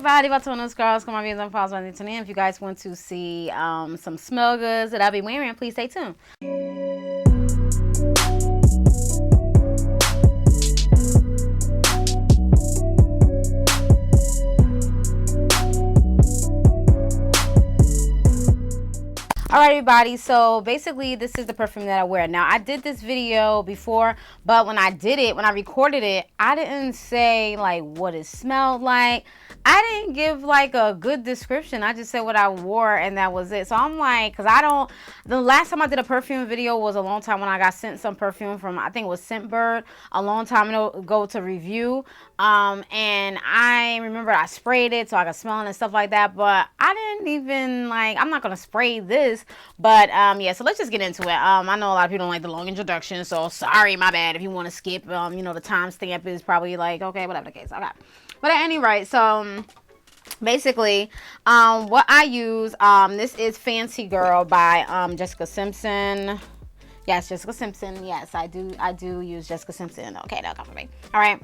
everybody, what's on those girls? Come on, videos and follows on the internet. If you guys want to see some smell goods that I'll be wearing, please stay tuned. Alright everybody, so basically this is the perfume that I wear. Now I did this video before, but when I recorded it, I didn't say like what it smelled like. I didn't give like a good description. I just said what I wore and that was it. So I'm like, the last time I did a perfume video was a long time when I got sent some perfume from, I think it was Scentbird, a long time ago to review. And I remember I sprayed it so I could smell it and stuff like that, but I didn't even like, I'm not going to spray this, but yeah, so let's just get into it. I know a lot of people don't like the long introduction, so sorry, my bad if you want to skip. The timestamp is probably like, okay, whatever the case. Okay. But at any rate, so basically, what I use, this is Fancy Girl by Jessica Simpson. Yes, Jessica Simpson. Yes, I do use Jessica Simpson. Okay, that'll come for me. All right.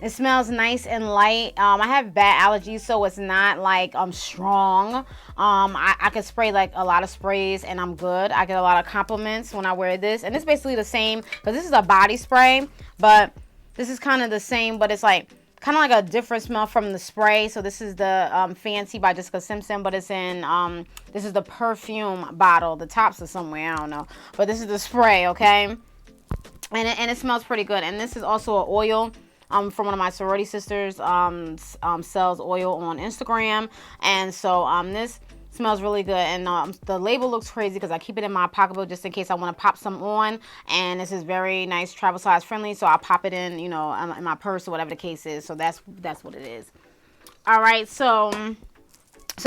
It smells nice and light. I have bad allergies, so it's not like strong. I can spray like a lot of sprays and I'm good. I get a lot of compliments when I wear this, and it's basically the same because this is a body spray, but this is kind of the same, but it's like kind of like a different smell from the spray. So this is the Fancy by Jessica Simpson, but it's in this is the perfume bottle. The tops are somewhere, I don't know, but this is the spray, okay? And it smells pretty good. And this is also an oil from one of my sorority sisters, sells oil on Instagram, and so this smells really good. And the label looks crazy because I keep it in my pocketbook just in case I want to pop some on. And this is very nice, travel size friendly, so I'll pop it in, in my purse or whatever the case is. So that's what it is. All right, so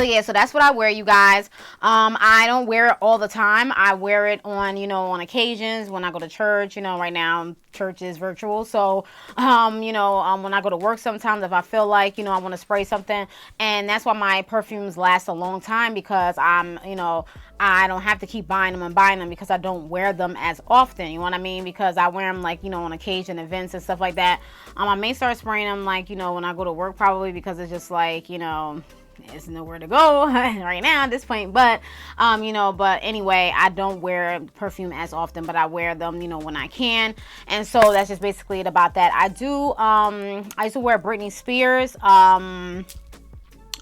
yeah, so that's what I wear, you guys. I don't wear it all the time. I wear it on, on occasions when I go to church. Right now church is virtual. So, when I go to work sometimes, if I feel like, I want to spray something. And that's why my perfumes last a long time, because I don't have to keep buying them because I don't wear them as often. You know what I mean? Because I wear them like, on occasion, events and stuff like that. I may start spraying them like, when I go to work probably, because it's just like, it's nowhere to go right now at this point, but but anyway, I don't wear perfume as often, but I wear them when I can. And so that's just basically it about that. I used to wear Britney Spears, I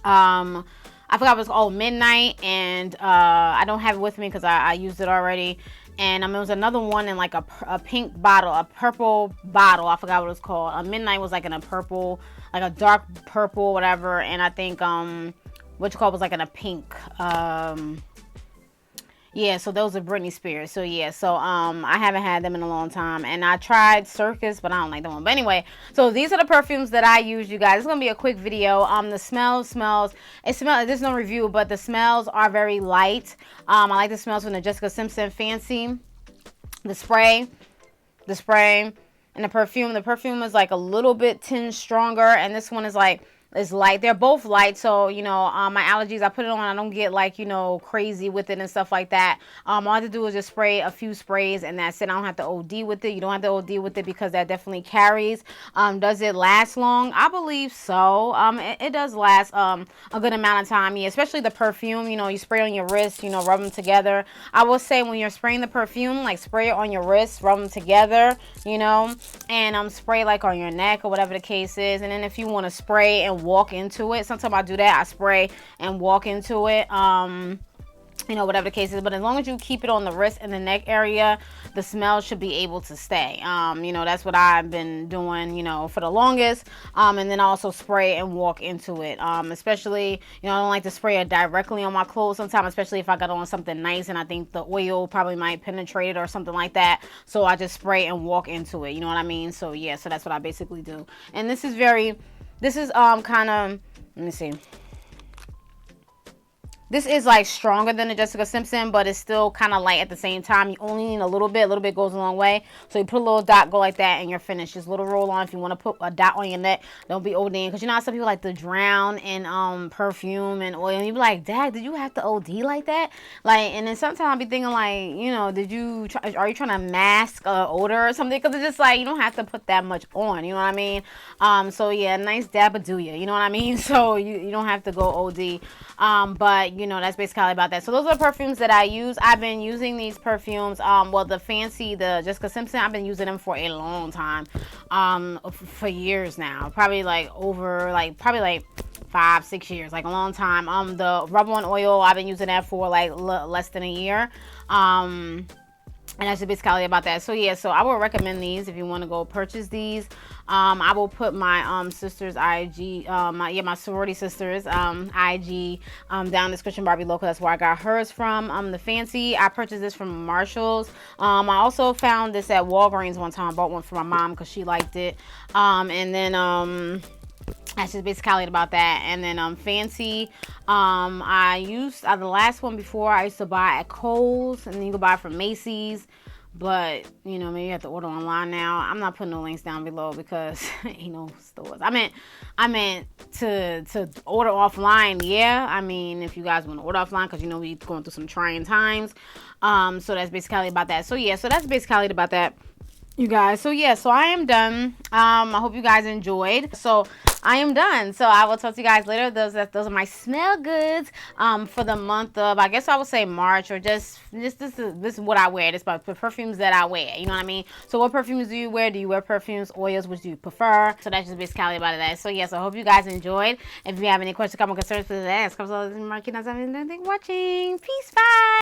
forgot what it's called, Midnight, and I don't have it with me because I used it already. And there was another one in like a pink bottle, a purple bottle. I forgot what it was called. A Midnight was like in a purple, like a dark purple, whatever. And I think what you call was like in a pink. Yeah, so those are Britney Spears. So yeah, so I haven't had them in a long time. And I tried Circus, but I don't like that one. But anyway, so these are the perfumes that I use, you guys. It's gonna be a quick video. The smells. There's no review, but the smells are very light. I like the smells from the Jessica Simpson Fancy, the spray, and the perfume. The perfume is like a little bit tinged stronger, and this one is like, is light. They're both light, so my allergies, I put it on, I don't get like crazy with it and stuff like that. All I have to do is just spray a few sprays and that's it. I don't have to OD with it. You don't have to OD with it because that definitely carries. Does it last long? I believe so. It does last a good amount of time. Yeah, especially the perfume. You spray on your wrist, rub them together. I will say when you're spraying the perfume, like spray it on your wrist, rub them together, and spray like on your neck or whatever the case is. And then if you want to spray and walk into it, sometimes I do that. I spray and walk into it, whatever the case is. But as long as you keep it on the wrist and the neck area, the smell should be able to stay. That's what I've been doing, for the longest. And then I also spray and walk into it. Especially, I don't like to spray it directly on my clothes sometimes, especially if I got on something nice and I think the oil probably might penetrate it or something like that. So I just spray and walk into it. You know what I mean? So yeah, so that's what I basically do. And this is kind of, let me see. This is like stronger than the Jessica Simpson, but it's still kind of light at the same time. You only need a little bit. A little bit goes a long way. So you put a little dot, go like that, and you're finished. Just a little roll on. If you want to put a dot on your neck, don't be ODing. Because you know how some people like to drown in perfume and oil. And you be like, Dad, did you have to OD like that? Like, and then sometimes I'll be thinking like, you know, are you trying to mask odor or something? Because it's just like, you don't have to put that much on. You know what I mean? So yeah, nice dab, but do you know what I mean? So you don't have to go OD. But you know, that's basically about that. So those are the perfumes that I use. I've been using these perfumes, well, the Jessica Simpson, I've been using them for a long time, for years now, probably like 5-6 years, like a long time. The rub-on oil, I've been using that for like less than a year. And that's basically about that. So yeah, so I would recommend these if you want to go purchase these. I will put my sister's IG, my sorority sister's IG down in the description, Barbie Local. That's where I got hers from. The Fancy, I purchased this from Marshall's. I also found this at Walgreens one time. I bought one for my mom because she liked it. And then that's just basically about that. And then Fancy, I used the last one before I used to buy at Kohl's, and then you can buy it from Macy's. But you know, maybe you have to order online now. I'm not putting no links down below because ain't no stores. I meant to order offline. Yeah, I mean, if you guys want to order offline, because you know we going through some trying times. So that's basically about that. So yeah, so that's basically about that, you guys. So yeah, so I am done. I hope you guys enjoyed. So I am done. So I will talk to you guys later. Those are my smell goods for the month of, I guess I would say March, or just this is what I wear. This is the perfumes that I wear. You know what I mean? So what perfumes do you wear? Do you wear perfumes, oils? Which do you prefer? So that's just basically about that. So yes, I hope you guys enjoyed. If you have any questions, comment, concerns, please ask. Thank you for watching. Peace. Bye.